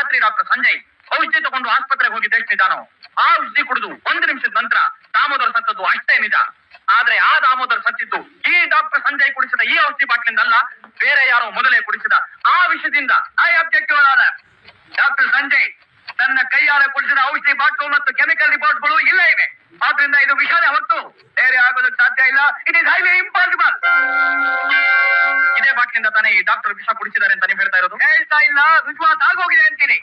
ರಾತ್ರಿ ಡಾಕ್ಟರ್ ಸಂಜಯ್ ಔಷಧಿ ತಗೊಂಡು ಆಸ್ಪತ್ರೆಗೆ ಹೋಗಿದ್ದ ಎಷ್ಟು ನಿಜಾನೋ, ಆ ಔಷಧಿ ಕುಡಿದು 1 ನಿಮಿಷದ ನಂತರ ದಾಮೋದರ್ ಸತ್ತದ್ದು ಅಷ್ಟೇ ನಿಜ. ಆದ್ರೆ ಆ ದಾಮೋದರ್ ಸತ್ತಿದ್ದು ಈ ಡಾಕ್ಟರ್ ಸಂಜಯ್ ಕುಡಿಸಿದ ಈ ಔಷಧಿ ಬಾಟ್ಲಿಂದಲ್ಲ, ಬೇರೆ ಯಾರೋ ಮೊದಲೇ ಕುಡಿಸಿದ ಆ ವಿಷದಿಂದ. I object your honour. Doctor Sanjay ತನ್ನ ಕೈಯಾರೆ ಕುಡಿಸಿದ ಔಷಧಿ ಬಾಟ್ಲು ಮತ್ತು ಕೆಮಿಕಲ್ ರಿಪೋರ್ಟ್ಗಳು ಇಲ್ಲೇ ಇವೆ. ಆದ್ರಿಂದ ಇದು ವಿಷಾದ ಹೊತ್ತು ಬೇರೆ ಆಗೋದಕ್ಕೆ ಸಾಧ್ಯ ಇಲ್ಲ. It is highly impossible. ಇದೇ ಬಾಟ್ಲಿಂದ ತಾನೇ ಈ ಡಾಕ್ಟರ್ ವಿಷ ಕುಡಿಸಿದ್ದಾರೆ ಅಂತ ನೀವು ಹೇಳ್ತಾ ಇರೋದು? ಹೇಳ್ತಾ ಇಲ್ಲ, ವಿಶ್ವಾಸ ಆಗೋಗಿದೆ ಅಂತೀನಿ.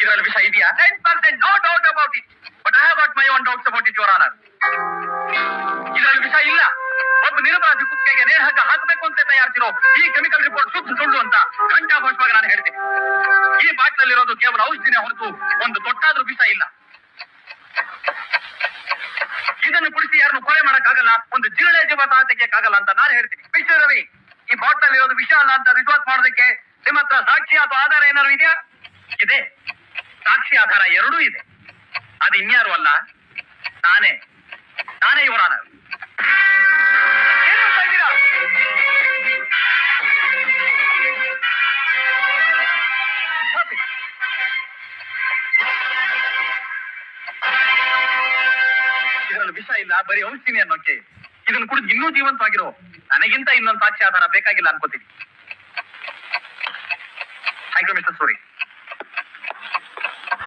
ಇದರಲ್ಲಿ ವಿಷ ಇದೆಯಾ? 10% no doubt about it. But I have got my own doubts about it your honour. ಇದರಲ್ಲಿ ವಿಷ ಇಲ್ಲ. ಒಬ್ಬ ನಿರಪರಾಧಿ ಕುತ್ತಿಗೆಗೆ ನೇರ ಹಗ್ಗ ಹಾಕಬೇಕು ಅಂತ ತಯಾರಿಸಿರೋ ಈ ಕೆಮಿಕಲ್ ರಿಪೋರ್ಟ್ ಸುಳ್ಳು ಅಂತ ಘಂಟಾಘೋಷವಾಗಿ ನಾನು ಹೇಳ್ತೀನಿ. ಈ ಬಾಟ್ಲಲ್ಲಿರೋದು ಕೇವಲ ಔಷಧಿನೇ ಹೊರತು ಒಂದು ತೊಟ್ಟಾದ್ರೂ ವಿಷ ಇಲ್ಲ. ಇದನ್ನು ಕುಡಿಸಿ ಯಾರನ್ನು ಕೊಲೆ ಮಾಡಕ್ಕಾಗಲ್ಲ, ಒಂದು ಜಿರಳೆ ಜೀವ ತೆಗಿಯಕ್ಕಾಗಲ್ಲ ಅಂತ ನಾನು ಹೇಳ್ತೀನಿ. ಮಿಸ್ಟರ್ ರವಿ, ಈ ಬಾಟ್ಲ್ ಇರೋದು ವಿಷ ಅಲ್ಲ ಅಂತ ರಿಪೋರ್ಟ್ ಮಾಡೋದಕ್ಕೆ ನಿಮ್ಮ ಹತ್ರ ಸಾಕ್ಷಿ ಅಥವಾ ಆಧಾರ ಏನಾದ್ರು ಇದೆಯಾ? ಇದೆ, ಸಾಕ್ಷಿ ಆಧಾರ ಎರಡೂ ಇದೆ. ಅದು ಇನ್ಯಾರು ಅಲ್ಲ, ನಾನೇ ಇವರ ಆನರ್. ಇದರಲ್ಲಿ ವಿಷ ಇಲ್ಲ, ಬರೀ ಔಷಧಿನಿ ಅನ್ನೋಕೆ. ಇದನ್ನು ಕುಡಿದು ಇನ್ನೂ ಜೀವಂತವಾಗಿರೋ ನನಗಿಂತ ಇನ್ನೊಂದು ಸಾಕ್ಷಿ ಆಧಾರ ಬೇಕಾಗಿಲ್ಲ ಅನ್ಕೋತೀನಿ. Thank you mister Suri.